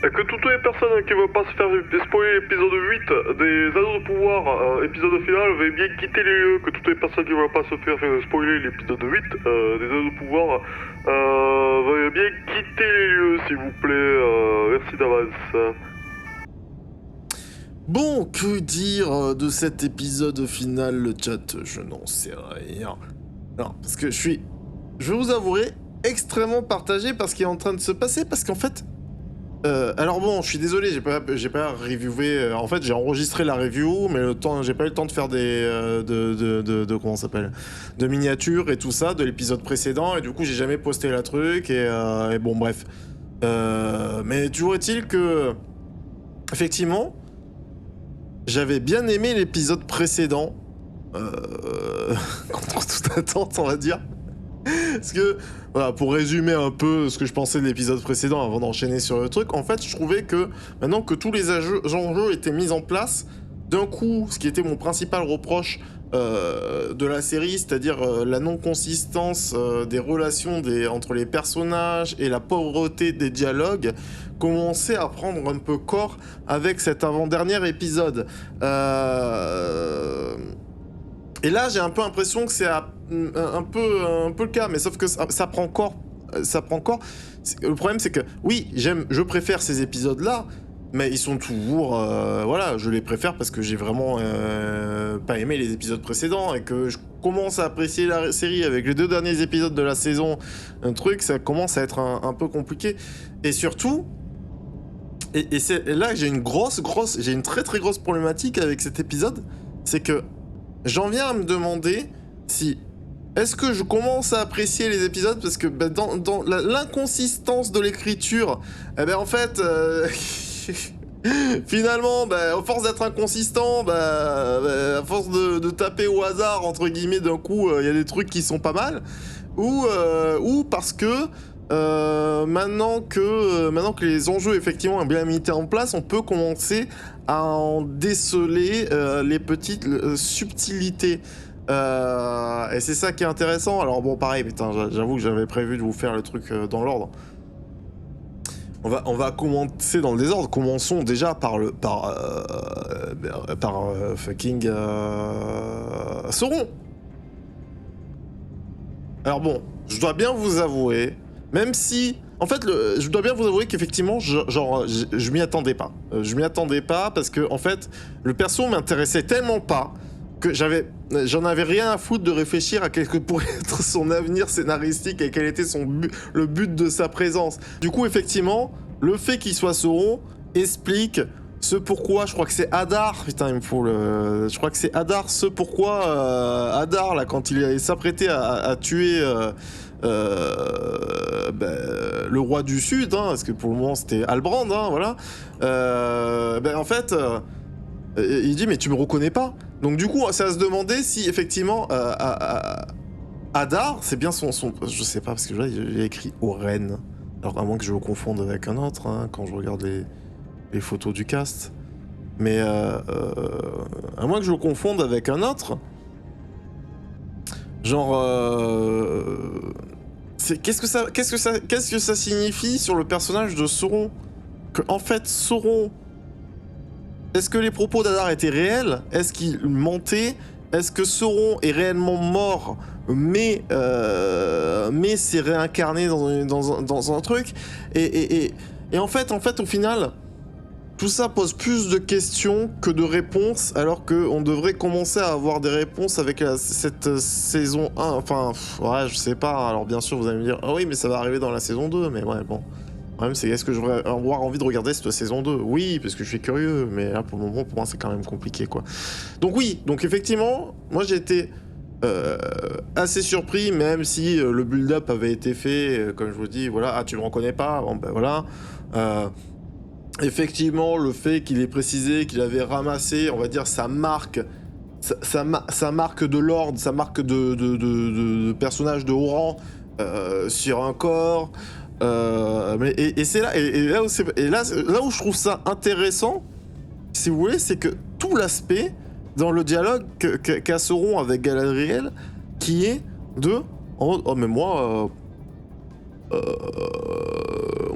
Et que toutes les personnes qui veulent pas se faire spoiler l'épisode 8 des Anneaux de Pouvoir, épisode final, veuillent bien quitter les lieux. Que toutes les personnes qui veulent pas se faire spoiler l'épisode 8 des Anneaux de Pouvoir, veuillent bien quitter les lieux, s'il vous plaît. Merci d'avance. Bon, que dire de cet épisode final, le chat? Je n'en sais rien. Non, parce que je vais vous avouer, extrêmement partagé par ce qui est en train de se passer, parce qu'en fait... alors bon, je suis désolé, j'ai pas reviewé... en fait, j'ai enregistré la review, mais j'ai pas eu le temps de faire des... comment ça s'appelle, de miniatures et tout ça, de l'épisode précédent, et du coup, j'ai jamais posté la truc, et bon, bref. Mais toujours est-il que... Effectivement... J'avais bien aimé l'épisode précédent, contre toute attente, on va dire. Parce que, voilà, pour résumer un peu ce que je pensais de l'épisode précédent avant d'enchaîner sur le truc, en fait, je trouvais que maintenant que tous les enjeux étaient mis en place, d'un coup, ce qui était mon principal reproche de la série, c'est-à-dire la non-consistance des relations entre les personnages et la pauvreté des dialogues, commençait à prendre un peu corps avec cet avant-dernier épisode. Et là, j'ai un peu l'impression que c'est un peu le cas, mais sauf que ça prend corps. Ça prend corps. Le problème, c'est que, oui, je préfère ces épisodes-là, mais ils sont toujours... voilà, je les préfère parce que j'ai vraiment pas aimé les épisodes précédents et que je commence à apprécier la série avec les 2 derniers épisodes de la saison. Un truc, ça commence à être un peu compliqué. Et surtout... Et c'est là que j'ai une très très grosse problématique avec cet épisode, c'est que j'en viens à me demander si... Est-ce que je commence à apprécier les épisodes parce que dans l'inconsistance de l'écriture, eh ben en fait... finalement, à force d'être inconsistant, à force de taper au hasard, entre guillemets, d'un coup, il y a des trucs qui sont pas mal, ou parce que maintenant que les enjeux effectivement ont bien mis en place, on peut commencer à en déceler les petites subtilités. Et c'est ça qui est intéressant. Alors bon, pareil, putain, j'avoue que j'avais prévu de vous faire le truc dans l'ordre. On va commencer dans le désordre. Commençons déjà par fucking Sauron. Alors bon, je dois bien vous avouer, même si... En fait, je dois bien vous avouer qu'effectivement, je m'y attendais pas. Je m'y attendais pas parce que, en fait, le perso m'intéressait tellement pas que j'en avais rien à foutre de réfléchir à quel que pourrait être son avenir scénaristique et quel était le but de sa présence. Du coup, effectivement, le fait qu'il soit Sauron explique ce pourquoi, je crois que c'est Hadar, putain, il me faut je crois que c'est Hadar, ce pourquoi Hadar, là, quand il s'apprêtait à tuer le roi du Sud, hein, parce que pour le moment c'était Halbrand, hein, voilà, en fait, il dit, mais tu me reconnais pas? Donc du coup, c'est à se demander si effectivement Hadar, c'est bien son... Je sais pas, parce que là, il a écrit Oren. Alors à moins que je le confonde avec un autre, hein, quand je regarde les photos du cast. Mais à moins que je le confonde avec un autre, genre... qu'est-ce que ça signifie sur le personnage de Sauron? Que en fait, Sauron... Est-ce que les propos d'Hadar étaient réels? Est-ce qu'il mentait? Est-ce que Sauron est réellement mort, mais s'est réincarné dans un truc? Et en fait, au final, tout ça pose plus de questions que de réponses, alors qu'on devrait commencer à avoir des réponses avec cette saison 1. Enfin, ouais, je sais pas. Alors bien sûr, vous allez me dire, ah oui, mais ça va arriver dans la saison 2, mais ouais, bon. Le problème, c'est est-ce que j'aurais avoir envie de regarder cette saison 2? Oui, parce que je suis curieux, mais là, pour le moment, pour moi, c'est quand même compliqué, quoi. Donc oui, donc effectivement, moi, j'ai été assez surpris, même si le build-up avait été fait, comme je vous dis, voilà, ah, tu me reconnais pas? Bon, ben voilà. Effectivement, le fait qu'il ait précisé qu'il avait ramassé, on va dire, sa marque... Sa marque de lord, sa marque de personnage de haut rang sur un corps... et c'est là, là où je trouve ça intéressant, si vous voulez, c'est que tout l'aspect dans le dialogue qu'a Sauron avec Galadriel, qui est de, oh mais moi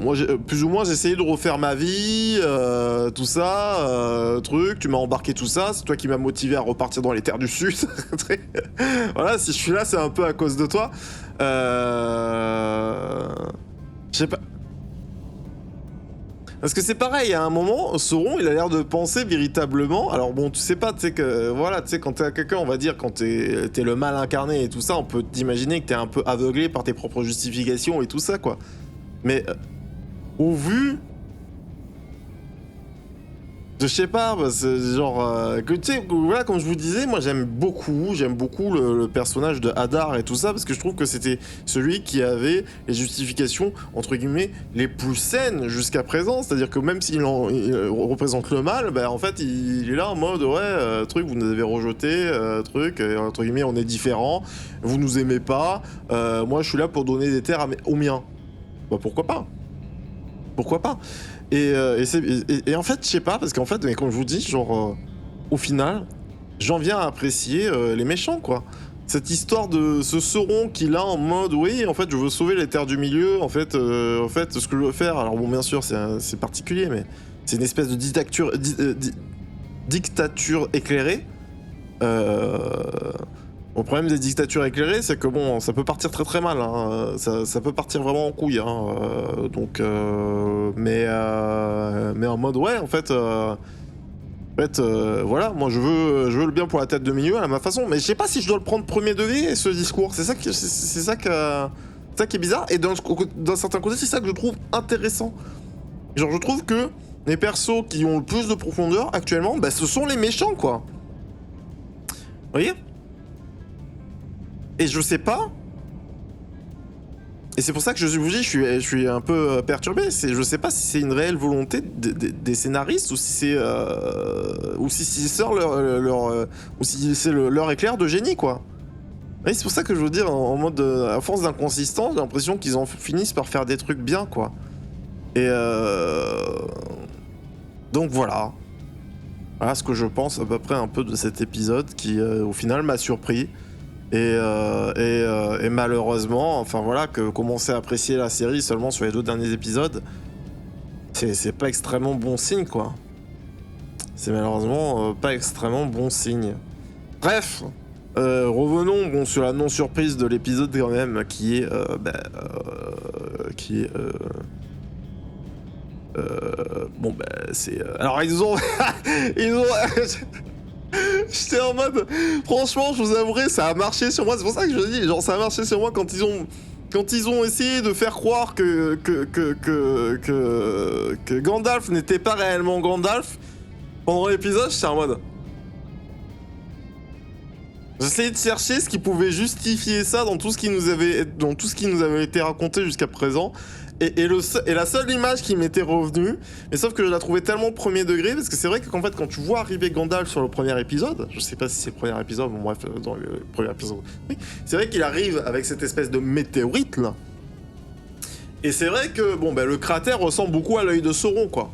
moi, plus ou moins, j'ai essayé de refaire ma vie, tout ça, truc, tu m'as embarqué tout ça, c'est toi qui m'as motivé à repartir dans les terres du Sud. Voilà, si je suis là, c'est un peu à cause de toi. Je sais pas. Parce que c'est pareil, à un moment, Sauron, il a l'air de penser véritablement. Alors bon, tu sais pas, tu sais que voilà, tu sais quand t'es quelqu'un, on va dire, quand t'es le mal incarné et tout ça, on peut t'imaginer que t'es un peu aveuglé par tes propres justifications et tout ça, quoi. Mais au vu, je sais pas, bah, c'est genre que tu sais, voilà, comme je vous disais, moi j'aime beaucoup le personnage de Hadar et tout ça parce que je trouve que c'était celui qui avait les justifications entre guillemets les plus saines jusqu'à présent, c'est-à-dire que même s'il il représente le mal, bah en fait il est là en mode ouais, truc, vous nous avez rejeté, truc, entre guillemets on est différents, vous nous aimez pas, moi je suis là pour donner des terres aux miens. Bah pourquoi pas? Pourquoi pas? Et en fait, je sais pas, parce qu'en fait, mais comme je vous dis, genre, au final, j'en viens à apprécier les méchants, quoi. Cette histoire de ce Sauron qui, là, en mode, oui, en fait, je veux sauver les terres du milieu, en fait, ce que je veux faire, alors bon, bien sûr, c'est particulier, mais c'est une espèce de dictature éclairée. Le problème des dictatures éclairées, c'est que bon, ça peut partir très très mal, hein. Ça peut partir vraiment en couille, hein. Mais en mode ouais, en fait, voilà, moi je veux le bien pour la tête de milieu à ma façon, mais je sais pas si je dois le prendre premier degré ce discours. C'est ça qui est bizarre. Et d'un certain côté, c'est ça que je trouve intéressant. Genre, je trouve que les persos qui ont le plus de profondeur actuellement, bah, ce sont les méchants, quoi. Vous voyez? Et je sais pas. Et c'est pour ça que je vous dis, je suis un peu perturbé. Je sais pas si c'est une réelle volonté des scénaristes ou si c'est ou si c'est leur éclair de génie, quoi. Oui, c'est pour ça que je veux dire, en mode à force d'inconsistance, j'ai l'impression qu'ils en finissent par faire des trucs bien, quoi. Et donc voilà. Voilà ce que je pense à peu près un peu de cet épisode qui, au final, m'a surpris. Et malheureusement, enfin voilà, que commencer à apprécier la série seulement sur les 2 derniers épisodes, c'est pas extrêmement bon signe, quoi. C'est malheureusement pas extrêmement bon signe. Bref, revenons bon, sur la non-surprise de l'épisode quand même, qui est... bon bah c'est... Alors ils ont... J'étais en mode, franchement, je vous avouerai, ça a marché sur moi. C'est pour ça que je dis, genre, ça a marché sur moi quand ils ont essayé de faire croire que Gandalf n'était pas réellement Gandalf. Pendant l'épisode, j'étais en mode. J'essayais de chercher ce qui pouvait justifier ça dans tout ce qui nous avait été raconté jusqu'à présent. Et la seule image qui m'était revenue, mais sauf que je la trouvais tellement premier degré, parce que c'est vrai qu'en fait, quand tu vois arriver Gandalf sur le premier épisode, je sais pas si c'est le premier épisode, bon bref, dans le premier épisode, oui, c'est vrai qu'il arrive avec cette espèce de météorite là. Et c'est vrai que, bon, ben, le cratère ressemble beaucoup à l'œil de Sauron, quoi.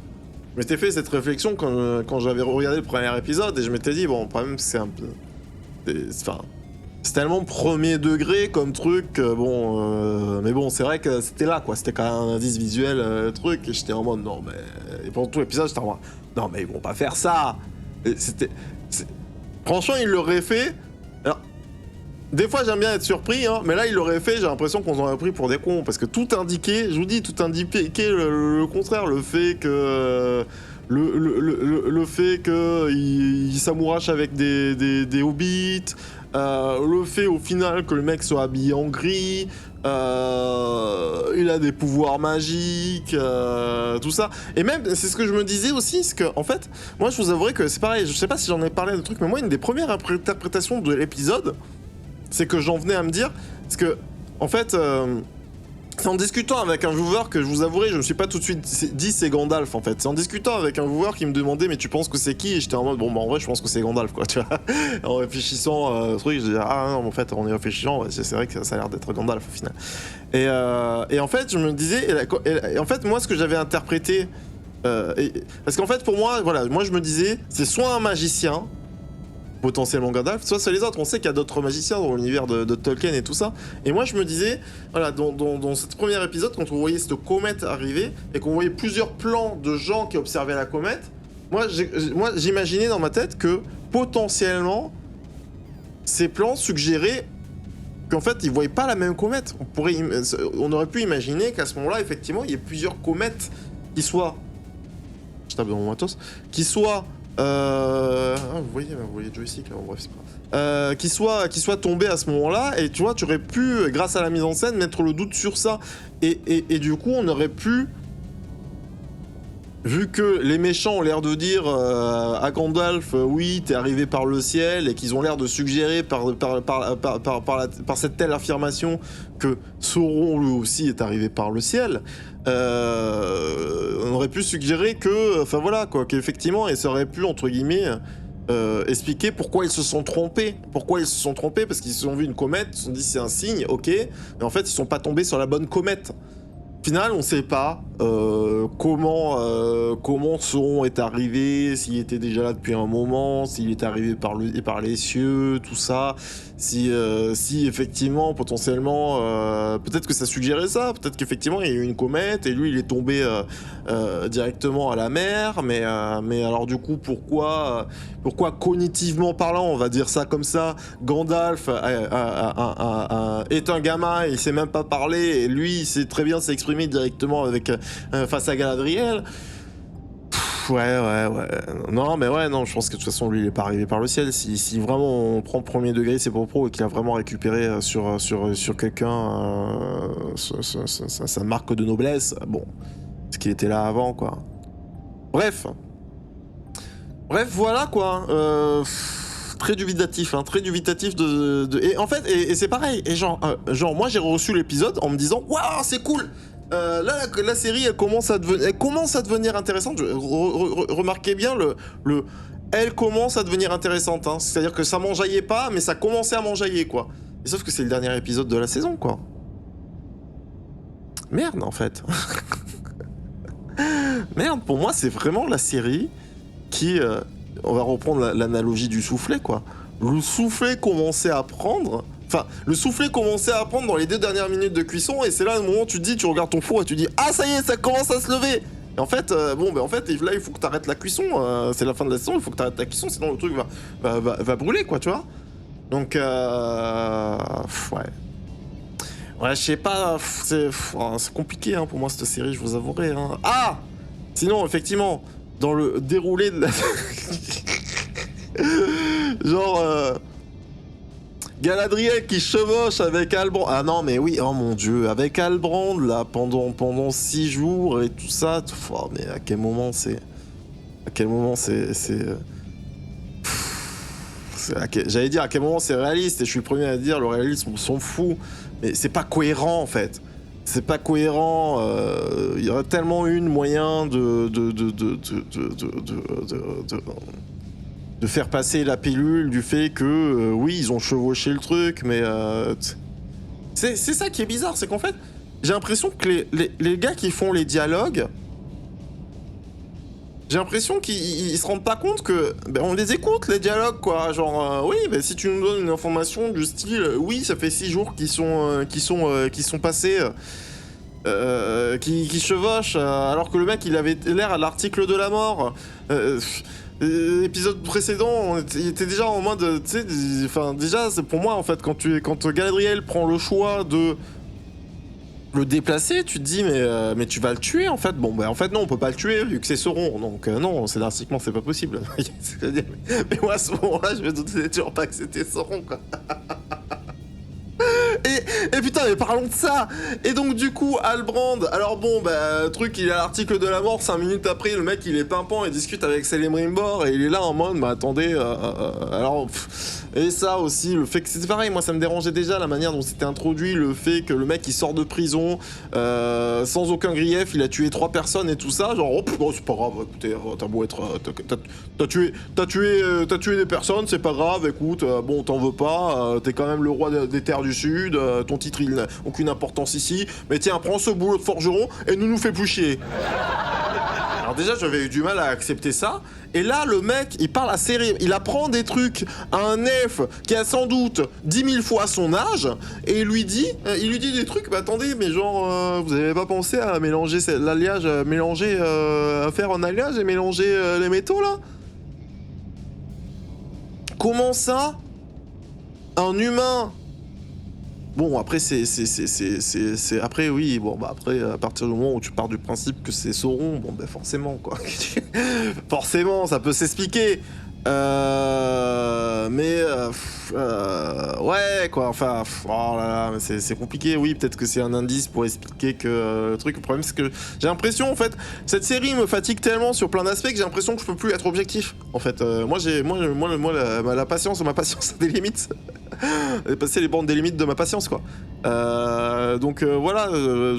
Je m'étais fait cette réflexion quand j'avais regardé le premier épisode, et je m'étais dit, bon, le problème, c'est un peu. Enfin. C'est tellement premier degré comme truc, mais bon, c'est vrai que c'était là, quoi. C'était quand même un indice visuel, truc, et j'étais en mode, non, mais... Et pendant tout l'épisode, j'étais en mode, non, mais ils vont pas faire ça. Franchement, ils l'auraient fait... Alors, des fois, j'aime bien être surpris, hein, mais là, ils l'auraient fait, j'ai l'impression qu'on aurait pris pour des cons, parce que tout indiquait, je vous dis, tout indiquait le contraire, le fait que... Le fait qu'il s'amourache avec des hobbits, le fait au final que le mec soit habillé en gris, il a des pouvoirs magiques, tout ça. Et même, c'est ce que je me disais aussi, c'est que en fait, moi je vous avouerai que c'est pareil, je sais pas si j'en ai parlé de trucs, mais moi une des premières interprétations de l'épisode, c'est que j'en venais à me dire, parce que en fait... c'est en discutant avec un viewer que je vous avouerai, je me suis pas tout de suite dit c'est Gandalf en fait. C'est en discutant avec un viewer qui me demandait mais tu penses que c'est qui? Et j'étais en mode bon bah en vrai je pense que c'est Gandalf quoi, tu vois. En réfléchissant truc, je dis ah non en fait en y réfléchissant ouais, c'est vrai que ça a l'air d'être Gandalf au final. Et en fait je me disais et en fait moi ce que j'avais interprété parce qu'en fait pour moi voilà moi je me disais c'est soit un magicien potentiellement Gandalf, soit c'est les autres. On sait qu'il y a d'autres magiciens dans l'univers de Tolkien et tout ça. Et moi je me disais, voilà, dans ce premier épisode, quand on voyait cette comète arriver et qu'on voyait plusieurs plans de gens qui observaient la comète, moi j'imaginais dans ma tête que potentiellement ces plans suggéraient qu'en fait ils voyaient pas la même comète. On aurait pu imaginer qu'à ce moment-là, effectivement, il y ait plusieurs comètes qui soient... Je tape dans mon matos. Qui soient... vous voyez le joystick là, bref, c'est pas grave. Qui soit tombé à ce moment-là, et tu vois, tu aurais pu, grâce à la mise en scène, mettre le doute sur ça. Et du coup, on aurait pu, vu que les méchants ont l'air de dire à Gandalf, oui, t'es arrivé par le ciel, et qu'ils ont l'air de suggérer par cette telle affirmation que Sauron lui aussi est arrivé par le ciel, on aurait pu suggérer que, enfin voilà quoi, qu'effectivement, et ça aurait pu entre guillemets expliquer pourquoi ils se sont trompés. Pourquoi ils se sont trompés? Parce qu'ils ont vu une comète, ils se sont dit c'est un signe, ok, mais en fait ils sont pas tombés sur la bonne comète. Au final, on sait pas comment Sauron est arrivé, s'il était déjà là depuis un moment, s'il est arrivé par les cieux, tout ça. Si effectivement, potentiellement, peut-être que ça suggérait ça, peut-être qu'effectivement il y a eu une comète et lui il est tombé directement à la mer, mais alors du coup pourquoi cognitivement parlant, on va dire ça comme ça, Gandalf est un gamin, il sait même pas parler et lui il sait très bien s'exprimer directement avec face à Galadriel. Ouais. Non, mais ouais, non, je pense que de toute façon, lui, il est pas arrivé par le ciel. Si vraiment on prend premier degré ses propos et qu'il a vraiment récupéré sur quelqu'un sa marque de noblesse, bon, ce qui était là avant, quoi. Bref, voilà, quoi. Très dubitatif, hein, très dubitatif Et en fait, et c'est pareil, et genre, moi, j'ai reçu l'épisode en me disant, waouh, c'est cool! Là, la série, elle commence à devenir intéressante. Remarquez bien elle commence à devenir intéressante. Hein. C'est-à-dire que ça m'enjaillait pas, mais ça commençait à m'enjailler, quoi. Et sauf que c'est le dernier épisode de la saison, quoi. Merde, en fait. Merde, pour moi, c'est vraiment la série qui... on va reprendre l'analogie du soufflet, quoi. Le soufflet commençait à prendre... Enfin, le soufflet commençait à prendre dans les 2 dernières minutes de cuisson, et c'est là le moment où tu te dis, tu regardes ton four et tu dis, ah ça y est, ça commence à se lever. Et en fait, là il faut que t'arrêtes la cuisson. C'est la fin de la saison, il faut que t'arrêtes la cuisson, sinon le truc va brûler, quoi, tu vois. Donc, ouais, je sais pas, c'est compliqué hein, pour moi cette série, je vous avouerai. Hein. Ah, sinon, effectivement, dans le déroulé de la, genre. Galadriel qui chevauche avec Halbrand. Ah non mais oui, oh mon dieu, avec Halbrand là pendant 6 jours et tout ça. Oh, mais à quel moment c'est j'allais dire à quel moment c'est réaliste, et je suis le premier à dire le réalisme on s'en fout, mais c'est pas cohérent en fait. C'est pas cohérent. Il y aurait tellement eu moyen de faire passer la pilule du fait que oui ils ont chevauché le truc, mais c'est ça qui est bizarre, c'est qu'en fait j'ai l'impression que les gars qui font les dialogues, j'ai l'impression qu'ils se rendent pas compte que on les écoute les dialogues, quoi, genre oui, si tu nous donnes une information du style oui ça fait 6 jours qui sont passés qui chevauchent alors que le mec il avait l'air à l'article de la mort. L'épisode précédent, il était déjà en mode, tu sais, enfin déjà c'est pour moi en fait quand Galadriel prend le choix de le déplacer, tu te dis mais tu vas le tuer en fait. Bon en fait non, on peut pas le tuer vu que c'est Sauron, donc non, scénaristiquement c'est pas possible. Mais moi à ce moment-là je me doutais toujours pas que c'était Sauron, quoi. Et putain, mais parlons de ça. Et donc du coup Halbrand, alors bon le truc, il est à l'article de la mort, 5 minutes après le mec il est pimpant et discute avec Celebrimbor et il est là en mode attendez alors et ça aussi, le fait que c'est pareil, moi ça me dérangeait déjà la manière dont c'était introduit, le fait que le mec il sort de prison sans aucun grief, il a tué 3 personnes et tout ça, genre c'est pas grave, écoutez, t'as beau être t'as tué des personnes, c'est pas grave, écoute, bon t'en veux pas, t'es quand même le roi des terres du sud, ton titre il n'a aucune importance ici, mais tiens, prends ce boulot de forgeron et nous fais plus chier. Alors déjà, j'avais eu du mal à accepter ça. Et là, le mec, il parle assez... Il apprend des trucs à un elfe qui a sans doute 10 000 fois son âge. Et il lui dit des trucs, bah attendez, mais genre, vous avez pas pensé à mélanger l'alliage, à faire un alliage et mélanger les métaux, là? Comment ça? Un humain... Bon, après, c'est... Après, oui, bon, bah après, à partir du moment où tu pars du principe que c'est Sauron, bon, bah forcément, quoi. Forcément, ça peut s'expliquer. Ouais, quoi, enfin... Oh là là, c'est compliqué, oui, peut-être que c'est un indice pour expliquer que le truc... Le problème, c'est que j'ai l'impression, en fait, cette série me fatigue tellement sur plein d'aspects que j'ai l'impression que je peux plus être objectif, en fait. Moi, la patience, ma patience a des limites. Dépasser les bornes des limites de ma patience, quoi. Voilà,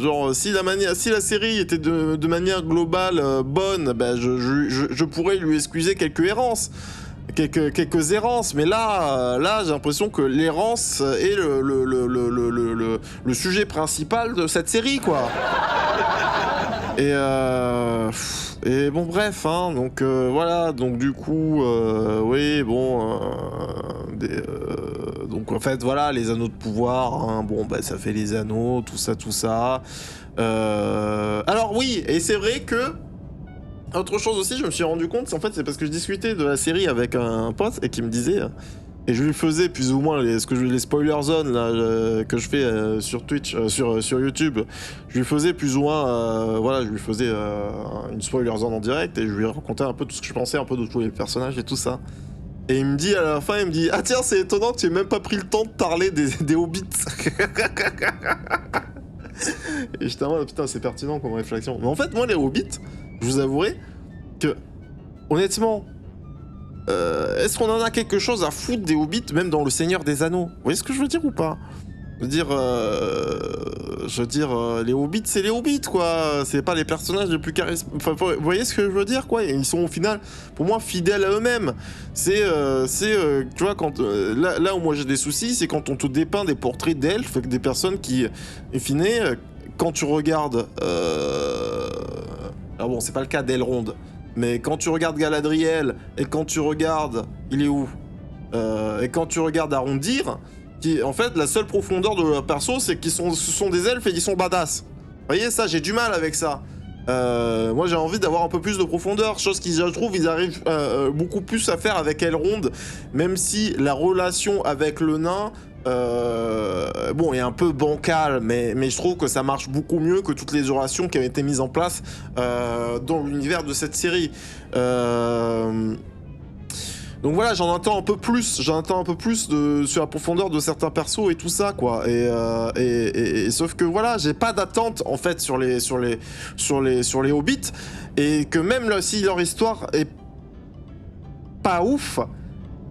genre si la série était de manière globale bonne, bah, je pourrais lui excuser quelques errances. Quelques errances, mais là j'ai l'impression que l'errance est le sujet principal de cette série, quoi. Et bon, bref, hein, donc voilà, donc du coup, oui, bon, donc en fait, voilà, les anneaux de pouvoir, hein, bon, bah ça fait les anneaux, tout ça. Alors oui, et c'est vrai que, autre chose aussi, je me suis rendu compte, en fait, c'est parce que je discutais de la série avec un pote et qui me disait... Et je lui faisais plus ou moins les spoiler zones là, que je fais sur Twitch, sur YouTube. Je lui faisais plus ou moins, voilà, je lui faisais une spoiler zone en direct et je lui racontais un peu tout ce que je pensais un peu de tous les personnages et tout ça. Et il me dit à la fin, il me dit, ah tiens, c'est étonnant que tu aies même pas pris le temps de parler des hobbits. Et j'étais en mode, putain, c'est pertinent comme réflexion. Mais en fait, moi, les hobbits, je vous avouerai que, honnêtement, est-ce qu'on en a quelque chose à foutre des hobbits, même dans Le Seigneur des Anneaux? Vous voyez ce que je veux dire ou pas? Je veux dire, les hobbits, c'est les hobbits, quoi. C'est pas les personnages les plus charismatiques. Enfin, vous voyez ce que je veux dire, quoi? Et ils sont au final, pour moi, fidèles à eux-mêmes. Tu vois, quand là où moi j'ai des soucis, c'est quand on te dépeint des portraits d'elfes, des personnes qui, in fine, quand tu regardes, alors bon, c'est pas le cas d'Elrond. Mais quand tu regardes Galadriel, et quand tu regardes... Il est où et quand tu regardes Arondir, en fait, la seule profondeur de leur perso, c'est ce sont des elfes et qu'ils sont badass. Vous voyez, ça, j'ai du mal avec ça. Moi, j'ai envie d'avoir un peu plus de profondeur, chose qu'ils, je trouve, ils arrivent beaucoup plus à faire avec Elrond, même si la relation avec le nain... bon, est un peu bancal, mais je trouve que ça marche beaucoup mieux que toutes les relations qui avaient été mises en place dans l'univers de cette série. Donc voilà, j'en entends un peu plus sur la profondeur de certains persos et tout ça, quoi. Et sauf que voilà, j'ai pas d'attente en fait sur les hobbits, et que même là, si leur histoire est pas ouf,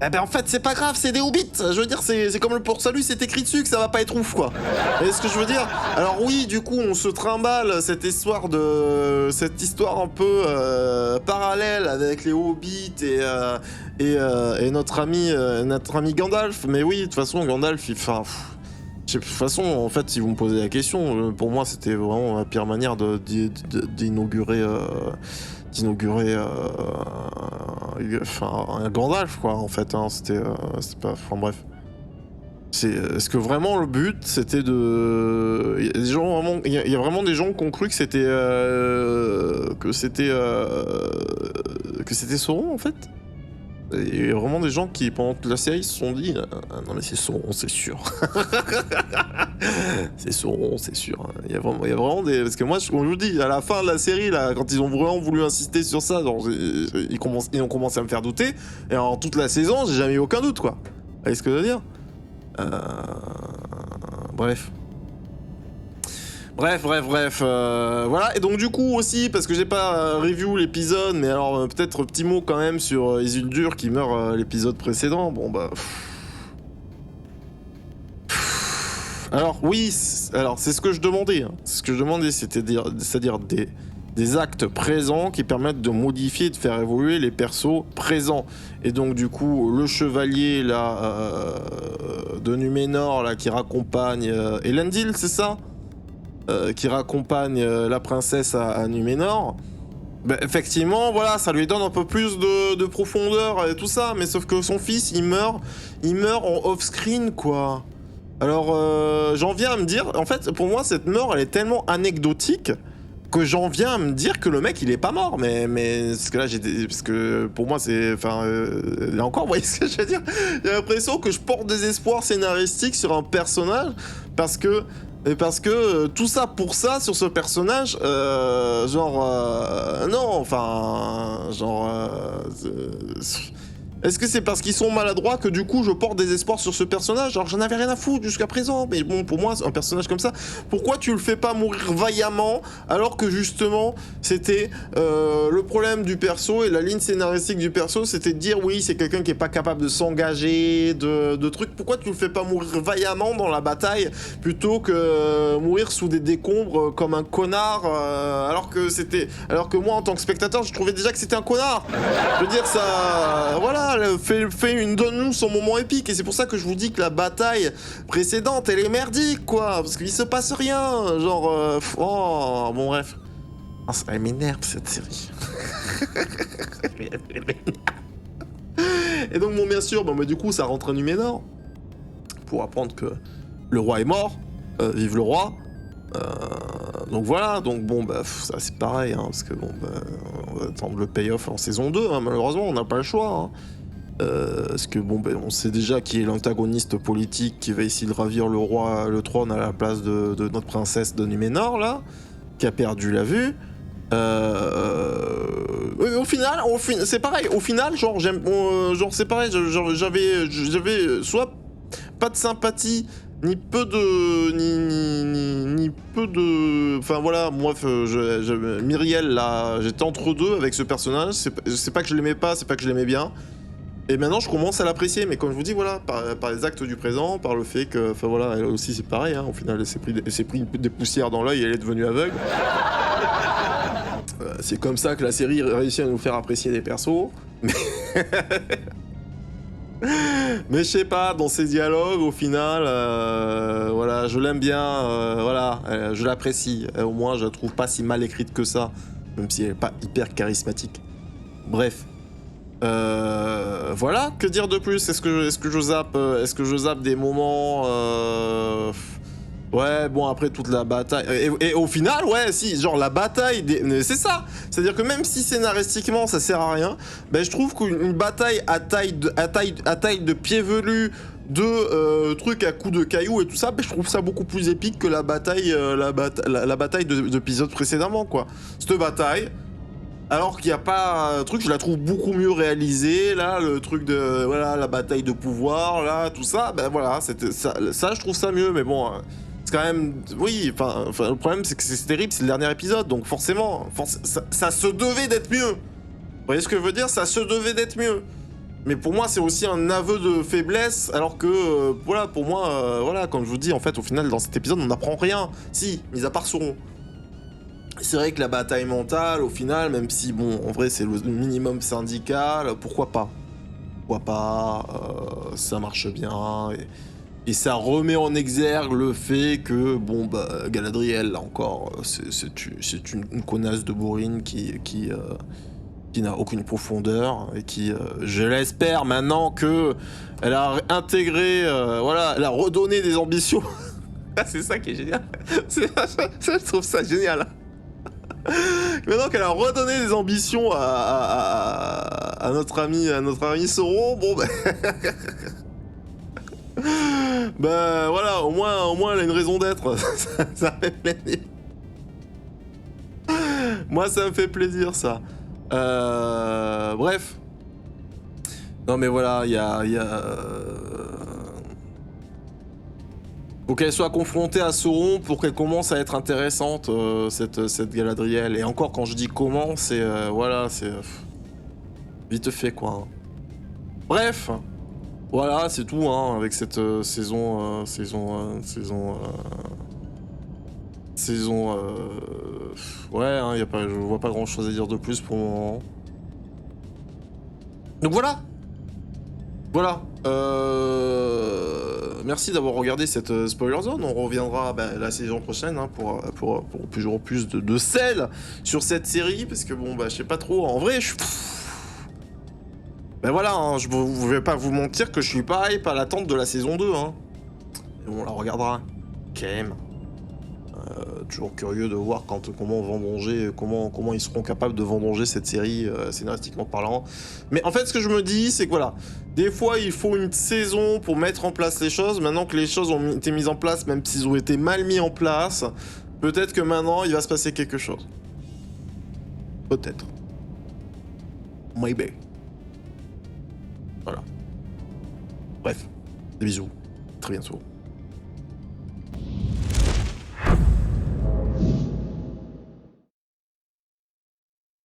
eh ben en fait c'est pas grave, c'est des hobbits. Je veux dire, c'est comme le port-salut, c'est écrit dessus que ça va pas être ouf, quoi. Vous voyez ce que je veux dire? Alors oui, du coup on se trimballe cette histoire un peu parallèle avec les hobbits et notre ami Gandalf. Mais oui, de toute façon Gandalf, de toute façon, en fait, si vous me posez la question, pour moi c'était vraiment la pire manière d'inaugurer un Gandalf, quoi, en fait, hein, c'était pas... Enfin bref. Est-ce que vraiment le but c'était de... Il y a vraiment des gens qui ont cru que c'était Sauron, en fait. Il y a vraiment des gens qui, pendant toute la série, se sont dit non mais c'est Sauron, c'est sûr. C'est Sauron, c'est sûr. Il y a vraiment des... Parce que moi, je vous dis, à la fin de la série, là, quand ils ont vraiment voulu insister sur ça, genre, ils ont commencé à me faire douter. Et en toute la saison, j'ai jamais eu aucun doute, quoi. Vous voyez ce que je veux dire? Bref. Voilà, et donc du coup aussi, parce que j'ai pas review l'épisode, mais alors peut-être petit mot quand même sur Isildur qui meurt l'épisode précédent, bon bah... Alors oui, c'est ce que je demandais, hein. C'est ce que je demandais, c'est-à-dire des actes présents qui permettent de modifier et de faire évoluer les persos présents. Et donc du coup, le chevalier là, de Numénor là, qui raccompagne Elendil, c'est ça? Qui raccompagne la princesse à Numénor, Bah, effectivement, voilà, ça lui donne un peu plus de profondeur et tout ça, mais sauf que son fils, il meurt en off-screen, quoi. Alors, j'en viens à me dire, en fait, pour moi, cette mort, elle est tellement anecdotique que j'en viens à me dire que le mec, il est pas mort, mais parce que là, parce que pour moi, c'est, enfin, là encore, vous voyez ce que je veux dire? J'ai l'impression que je porte des espoirs scénaristiques sur un personnage parce que tout ça pour ça sur ce personnage, non, enfin, est-ce que c'est parce qu'ils sont maladroits que du coup je porte des espoirs sur ce personnage? Alors j'en avais rien à foutre jusqu'à présent, mais bon, pour moi, un personnage comme ça, pourquoi tu le fais pas mourir vaillamment alors que justement c'était le problème du perso et la ligne scénaristique du perso, c'était de dire oui, c'est quelqu'un qui est pas capable de s'engager, de trucs. Pourquoi tu le fais pas mourir vaillamment dans la bataille plutôt que mourir sous des décombres comme un connard alors que moi en tant que spectateur, je trouvais déjà que c'était un connard. Je veux dire ça, voilà. Donne-nous son moment épique, et c'est pour ça que je vous dis que la bataille précédente elle est merdique, quoi, parce qu'il se passe rien, genre oh bon bref, oh, elle m'énerve cette série. Et donc bon, bien sûr, bah, du coup ça rentre à Numénor pour apprendre que le roi est mort, vive le roi. Donc voilà, donc bon bah ça c'est pareil, hein, parce que bon bah on va attendre le payoff en saison 2, hein, malheureusement on n'a pas le choix, hein. Parce que bon, on sait déjà qui est l'antagoniste politique qui va essayer de ravir le trône à la place de notre princesse de Numénor là, qui a perdu la vue. Au final, c'est pareil. Au final, genre c'est pareil. J'avais soit pas de sympathie, ni peu de, enfin voilà, moi, Myriel là, j'étais entre deux avec ce personnage. C'est pas que je l'aimais pas, c'est pas que je l'aimais bien. Et maintenant, je commence à l'apprécier, mais comme je vous dis, voilà, par les actes du présent, par le fait que, enfin voilà, elle aussi, c'est pareil, hein, au final, elle s'est pris des poussières dans l'œil et elle est devenue aveugle. C'est comme ça que la série réussit à nous faire apprécier des persos, mais... mais je sais pas, dans ces dialogues, au final, voilà, je l'aime bien, voilà, je l'apprécie. Au moins, je la trouve pas si mal écrite que ça, même si elle est pas hyper charismatique. Bref. Voilà, que dire de plus? Est-ce que je zappe des moments Ouais, bon, après toute la bataille... Et au final, ouais, si, genre la bataille... C'est ça. C'est-à-dire que même si scénaristiquement ça sert à rien, ben, je trouve qu'une bataille à taille de pied velu, de trucs à coups de cailloux et tout ça, ben, je trouve ça beaucoup plus épique que la bataille, la bataille d'épisode précédemment, quoi. Cette bataille... Alors qu'il n'y a pas un truc, je la trouve beaucoup mieux réalisée, là, le truc de, voilà, la bataille de pouvoir, là, tout ça, ben voilà, ça je trouve ça mieux, mais bon, c'est quand même, oui, enfin, le problème c'est que c'est terrible, c'est le dernier épisode, donc forcément, ça se devait d'être mieux. Vous voyez ce que je veux dire? Ça se devait d'être mieux. Mais pour moi, c'est aussi un aveu de faiblesse, alors que, voilà, pour moi, voilà, comme je vous dis, en fait, au final, dans cet épisode, on n'apprend rien. Si, mis à part Sauron. C'est vrai que la bataille mentale, au final, même si, bon, en vrai, c'est le minimum syndical, pourquoi pas? Pourquoi pas? Ça marche bien, et ça remet en exergue le fait que, bon, bah, Galadriel, là encore, c'est une connasse de bourrine qui n'a aucune profondeur, et qui, je l'espère, maintenant que elle a intégré, voilà, elle a redonné des ambitions. C'est ça qui est génial. Je trouve ça génial. Maintenant qu'elle a redonné des ambitions à notre ami Sauron, bon ben... ben voilà, au moins elle a une raison d'être. Ça fait plaisir. Moi ça me fait plaisir ça. Bref. Non mais voilà, il y a... Faut qu'elle soit confrontée à Sauron pour qu'elle commence à être intéressante, cette Galadriel. Et encore, quand je dis comment, c'est... voilà, c'est... vite fait, quoi. Bref. Voilà, c'est tout, hein, avec cette saison... ouais, hein, je vois pas grand-chose à dire de plus pour le moment. Donc voilà. Voilà. Merci d'avoir regardé cette spoiler zone. On reviendra la saison prochaine hein, pour toujours plus de sel sur cette série. Parce que bon, je sais pas trop. En vrai, ben voilà, hein, je vais pas vous mentir que je suis pas hype à l'attente de la saison 2. Hein. Et on la regardera. Quand même. Toujours curieux de voir comment ils seront capables de vendanger cette série scénaristiquement parlant. Mais en fait, ce que je me dis, c'est que voilà, des fois, il faut une saison pour mettre en place les choses. Maintenant que les choses ont été mises en place, même s'ils ont été mal mis en place, peut-être que maintenant, il va se passer quelque chose. Peut-être. Maybe. Voilà. Bref, des bisous. À très bientôt.